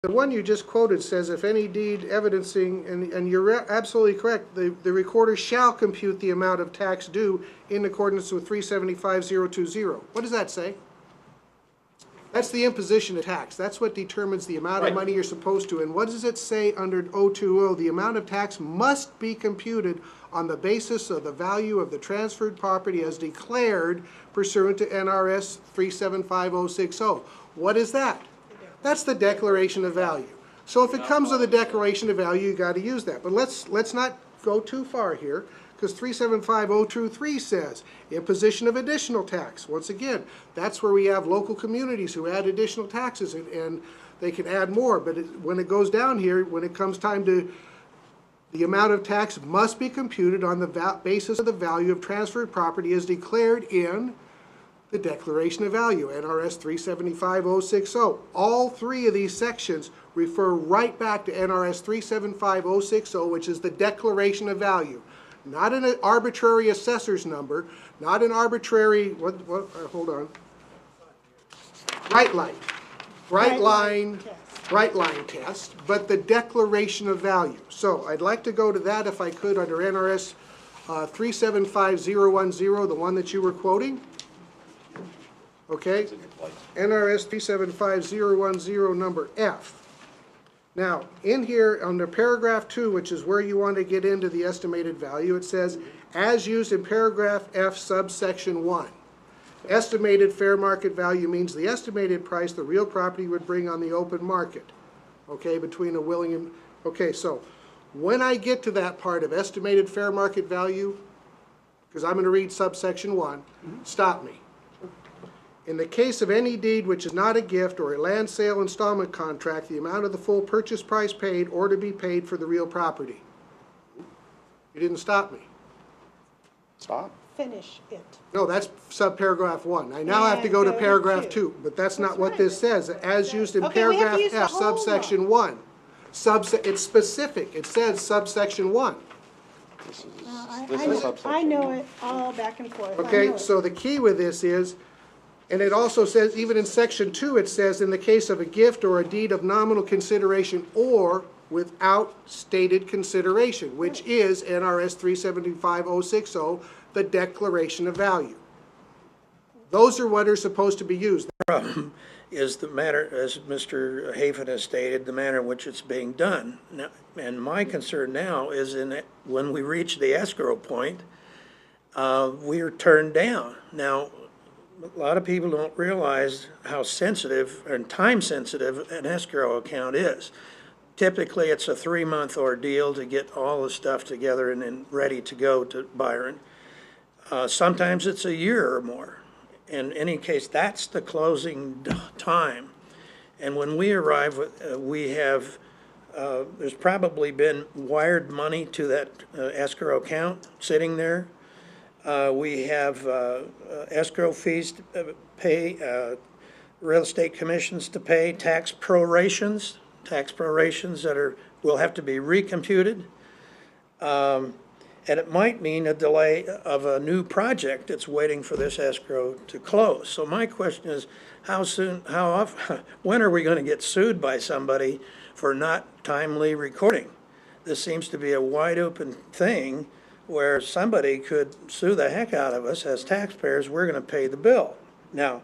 The one you just quoted says, if any deed evidencing, and you're absolutely correct, the recorder shall compute the amount of tax due in accordance with 375,020. What does that say? That's the imposition of tax. That's what determines the amount of money you're supposed to. And what does it say under 020? The amount of tax must be computed on the basis of the value of the transferred property as declared pursuant to NRS 375060. What is that? That's the declaration of value. So if it comes with a declaration of value, you got to use that. But let's not go too far here, because 375023 says imposition of additional tax. Once again, that's where we have local communities who add additional taxes, and they can add more. But when it goes down here, when it comes time to the amount of tax must be computed on the basis of the value of transferred property as declared in the Declaration of Value, NRS 375060. All three of these sections refer right back to NRS 375060, which is the Declaration of Value. Not an arbitrary assessor's number, not an arbitrary, hold on, bright line test, but the Declaration of Value. So I'd like to go to that, if I could, under NRS 375010, the one that you were quoting. Okay, NRS 375010, number F. Now, in here, under paragraph 2, which is where you want to get into the estimated value, it says, as used in paragraph F, subsection 1. Estimated fair market value means the estimated price the real property would bring on the open market. Okay, between a willing and... Okay, so when I get to that part of estimated fair market value, because I'm going to read subsection 1, stop me. In the case of any deed which is not a gift or a land sale installment contract, the amount of the full purchase price paid or to be paid for the real property. You didn't stop me. Stop. Finish it. No, that's subparagraph 1. I now have to go to paragraph 2, but that's not what this says. As used in paragraph F, subsection 1. It's specific. It says subsection 1. I know it all back and forth. Okay, so the key with this is, and it also says, even in section 2, it says, in the case of a gift or a deed of nominal consideration or without stated consideration, which is NRS 375060, the Declaration of Value. Those are what are supposed to be used. The problem is the manner, as Mr. Hafen has stated, the manner in which it's being done. Now, and my concern now is when we reach the escrow point, we are turned down. Now, a lot of people don't realize how sensitive and time sensitive an escrow account is. Typically, it's a 3-month ordeal to get all the stuff together and then ready to go to Byron. Sometimes it's a year or more. In any case, that's the closing time. And when we arrive, we have, there's probably been wired money to that escrow account sitting there. We have escrow fees to pay, real estate commissions to pay, tax prorations that will have to be recomputed. And it might mean a delay of a new project that's waiting for this escrow to close. So my question is, how soon, how often, when are we going to get sued by somebody for not timely recording? This seems to be a wide open thing where somebody could sue the heck out of us as taxpayers. We're going to pay the bill. Now,